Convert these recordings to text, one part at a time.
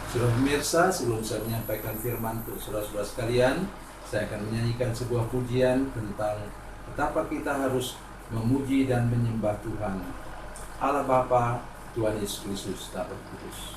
Saudara pemirsa, sebelum saya menyampaikan firman untuk saudara-saudara sekalian, saya akan menyanyikan sebuah pujian tentang betapa kita harus memuji dan menyembah Tuhan Allah Bapa, Tuhan Yesus Kristus dan Roh Kudus.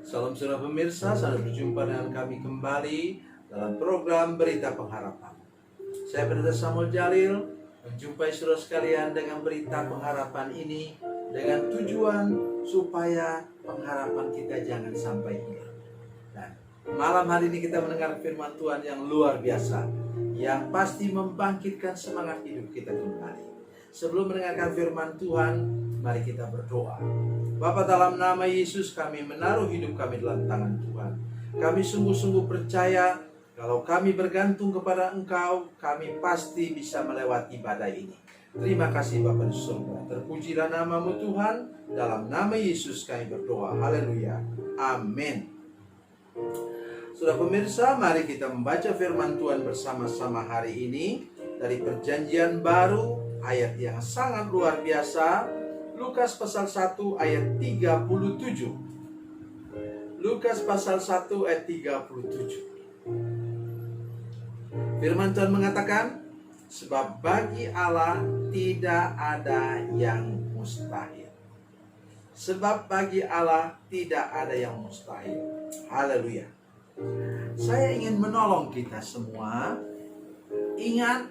Salam saudara pemirsa, selamat berjumpa dengan kami kembali dalam program Berita Pengharapan. Saya Pendeta Samuel Jalil menjumpai saudara sekalian dengan berita pengharapan ini dengan tujuan supaya pengharapan kita jangan sampai hilang. Dan malam hari ini kita mendengar firman Tuhan yang luar biasa, yang pasti membangkitkan semangat hidup kita kembali. Sebelum mendengarkan firman Tuhan, mari kita berdoa. Bapa, dalam nama Yesus kami menaruh hidup kami dalam tangan Tuhan. Kami sungguh-sungguh percaya kalau kami bergantung kepada Engkau, kami pasti bisa melewati badai ini. Terima kasih Bapa di surga. Terpujilah nama-Mu Tuhan. Dalam nama Yesus kami berdoa. Haleluya. Amin. Saudara pemirsa, mari kita membaca firman Tuhan bersama-sama hari ini dari Perjanjian Baru, ayat yang sangat luar biasa. Lukas pasal 1 ayat 37. Lukas pasal 1 ayat 37. Firman Tuhan mengatakan, sebab bagi Allah tidak ada yang mustahil. Sebab bagi Allah tidak ada yang mustahil. Haleluya. Saya ingin menolong kita semua. Ingat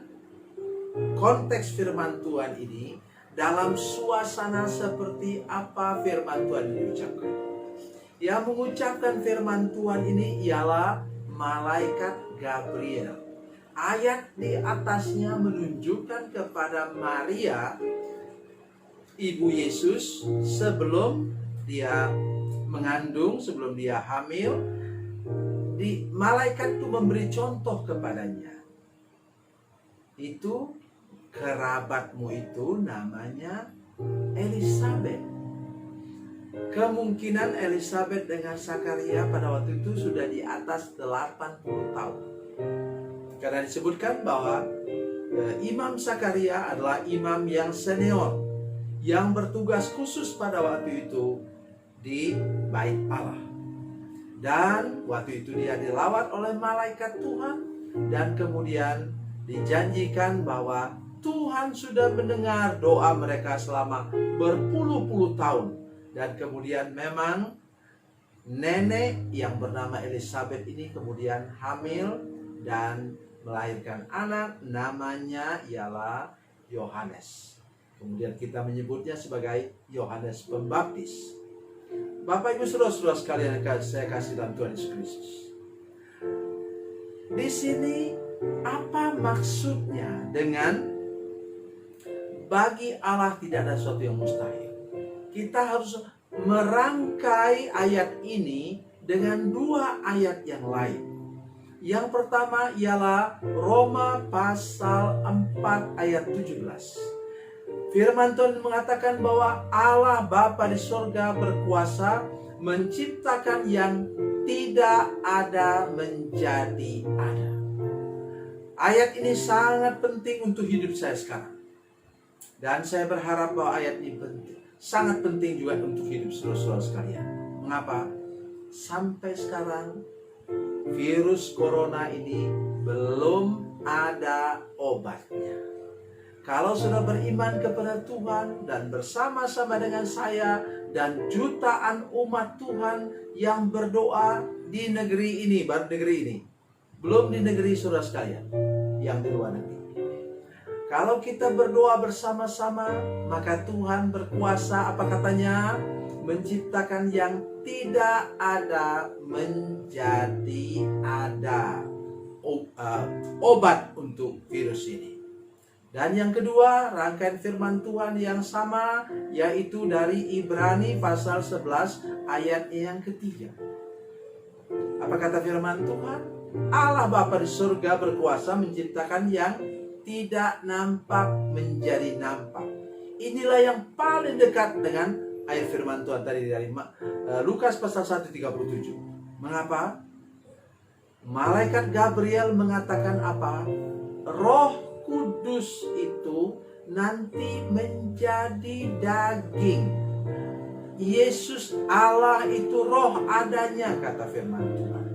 konteks firman Tuhan ini dalam suasana seperti apa firman Tuhan diucapkan. Yang mengucapkan firman Tuhan ini ialah malaikat Gabriel. Ayat di atasnya menunjukkan kepada Maria, ibu Yesus, sebelum dia mengandung, sebelum dia hamil, malaikat itu memberi contoh kepadanya. Itu kerabatmu itu namanya Elisabet. Kemungkinan Elisabet dengan Zakaria pada waktu itu sudah di atas 80 tahun. Karena disebutkan bahwa Imam Zakaria adalah imam yang senior, yang bertugas khusus pada waktu itu di Bait Allah. Dan waktu itu dia dilawat oleh malaikat Tuhan, dan kemudian dijanjikan bahwa Tuhan sudah mendengar doa mereka selama berpuluh-puluh tahun. Dan kemudian memang nenek yang bernama Elisabet ini kemudian hamil dan melahirkan anak, namanya ialah Yohanes. Kemudian kita menyebutnya sebagai Yohanes Pembaptis. Bapak Ibu saudara-saudara sekalian yang saya kasih dalam Tuhan Yesus Kristus. Di sini apa maksudnya dengan bagi Allah tidak ada sesuatu yang mustahil? Kita harus merangkai ayat ini dengan dua ayat yang lain. Yang pertama ialah Roma pasal 4 ayat 17. Firman Tuhan mengatakan bahwa Allah Bapa di sorga berkuasa menciptakan yang tidak ada menjadi ada. Ayat ini sangat penting untuk hidup saya sekarang. Dan saya berharap bahwa ayat ini penting. Sangat penting juga untuk hidup saudara-saudara sekalian. Mengapa? Sampai sekarang virus corona ini belum ada obatnya. Kalau sudah beriman kepada Tuhan dan bersama-sama dengan saya dan jutaan umat Tuhan yang berdoa di negeri ini, baru negeri ini, belum di negeri saudara sekalian yang di luar negeri. Kalau kita berdoa bersama-sama, maka Tuhan berkuasa, apa katanya? Menciptakan yang tidak ada menjadi ada. Obat untuk virus ini. Dan yang kedua, rangkaian firman Tuhan yang sama, yaitu dari Ibrani pasal 11 ayat yang ketiga. Apa kata firman Tuhan? Allah Bapa di surga berkuasa menciptakan yang tidak nampak menjadi nampak. Inilah yang paling dekat dengan ayat firman Tuhan tadi dari Lukas pasal 1:37. Mengapa? Malaikat Gabriel mengatakan apa? Roh Kudus itu nanti menjadi daging. Yesus Allah itu roh adanya, kata firman Tuhan.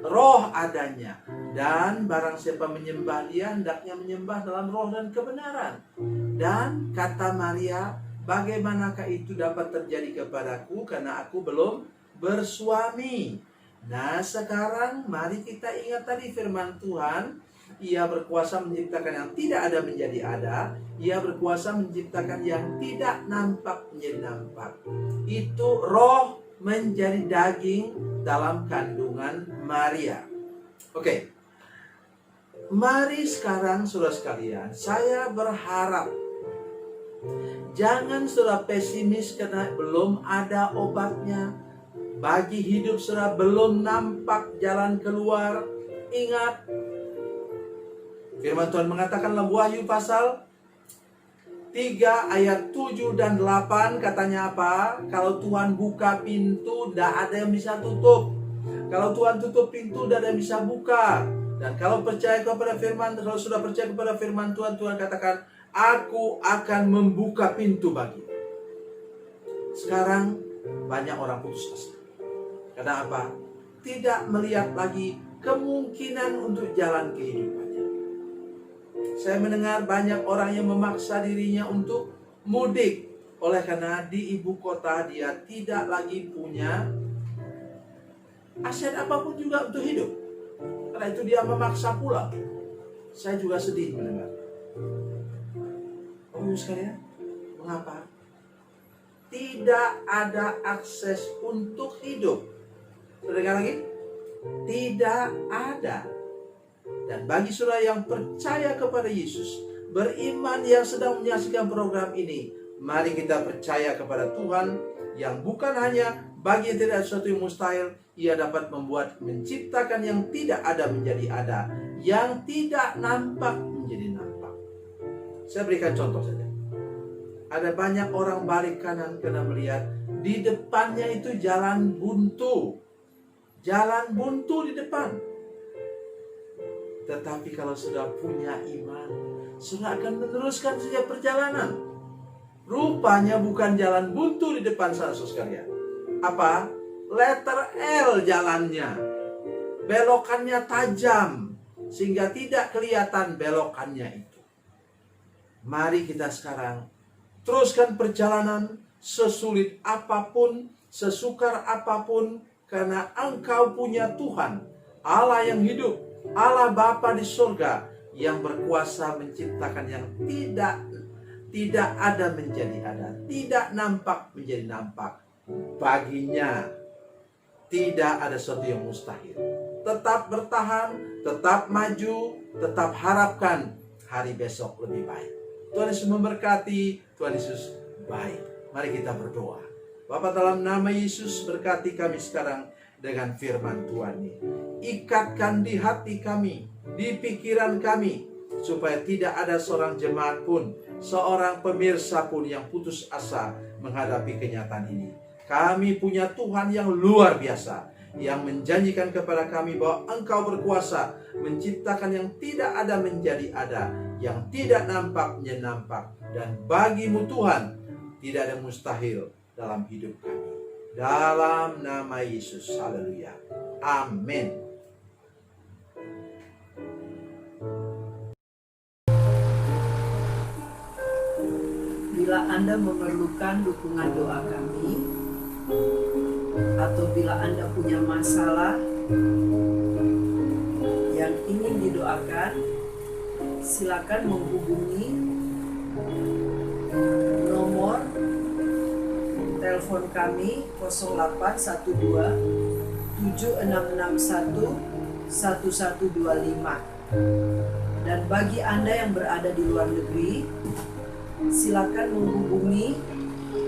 Roh adanya. Dan barang siapa menyembah dia, hendaknya menyembah dalam roh dan kebenaran. Dan kata Maria, bagaimanakah itu dapat terjadi kepadaku karena aku belum bersuami? Nah, sekarang mari kita ingat tadi firman Tuhan. Ia berkuasa menciptakan yang tidak ada menjadi ada. Ia berkuasa menciptakan yang tidak nampak menjadi nampak. Itu roh menjadi daging dalam kandungan Maria. Oke. Mari sekarang saudara sekalian, saya berharap jangan saudara pesimis karena belum ada obatnya. Bagi hidup saudara belum nampak jalan keluar. Ingat, firman Tuhan mengatakan dalam Wahyu pasal 3 ayat 7 dan 8 katanya apa? Kalau Tuhan buka pintu, tidak ada yang bisa tutup. Kalau Tuhan tutup pintu, tidak ada yang bisa buka. Dan kalau percaya kepada firman, kalau sudah percaya kepada firman Tuhan, Tuhan katakan, aku akan membuka pintu bagi. Sekarang banyak orang putus asa. Karena apa? Tidak melihat lagi kemungkinan untuk jalan kehidupannya. Saya mendengar banyak orang yang memaksa dirinya untuk mudik. Oleh karena di ibu kota dia tidak lagi punya aset apapun juga untuk hidup. Karena itu dia memaksa pulang. Saya juga sedih mendengar. Oh sekalian, mengapa? Tidak ada akses untuk hidup. Dengar lagi? Tidak ada. Dan bagi saudara yang percaya kepada Yesus, beriman yang sedang menyaksikan program ini, mari kita percaya kepada Tuhan yang bukan hanya bagi yang tidak ada sesuatu yang mustahil, Ia dapat menciptakan yang tidak ada menjadi ada, yang tidak nampak menjadi nampak. Saya berikan contoh saja. Ada banyak orang balik kanan karena melihat di depannya itu jalan buntu. Jalan buntu di depan. Tetapi kalau sudah punya iman, sudah akan meneruskan saja perjalanan. Rupanya bukan jalan buntu di depan saudara sekalian. Apa? Letter L jalannya. Belokannya tajam. Sehingga tidak kelihatan belokannya itu. Mari kita sekarang teruskan perjalanan sesulit apapun, sesukar apapun. Karena engkau punya Tuhan, Allah yang hidup, Allah Bapa di surga, yang berkuasa menciptakan yang tidak ada menjadi ada, tidak nampak menjadi nampak. Baginya tidak ada sesuatu yang mustahil. Tetap bertahan, tetap maju, tetap harapkan hari besok lebih baik. Tuhan Yesus memberkati, Tuhan Yesus baik. Mari kita berdoa. Bapa, dalam nama Yesus, berkati kami sekarang dengan firman Tuhan ini. Ikatkan di hati kami, di pikiran kami, supaya tidak ada seorang jemaat pun, seorang pemirsa pun yang putus asa menghadapi kenyataan ini. Kami punya Tuhan yang luar biasa, yang menjanjikan kepada kami bahwa Engkau berkuasa menciptakan yang tidak ada menjadi ada, yang tidak nampak menjadi nampak. Dan bagimu Tuhan, tidak ada mustahil dalam hidup kami. Dalam nama Yesus. Haleluya. Amin. Bila Anda memerlukan dukungan doa kami, atau bila Anda punya masalah yang ingin didoakan, silakan menghubungi nomor telepon kami 0812 7661 1125. Dan bagi Anda yang berada di luar negeri, silakan menghubungi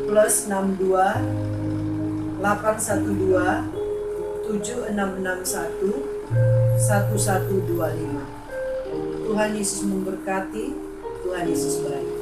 +62 812 7661 1125. Tuhan Yesus memberkati. Tuhan Yesus baik.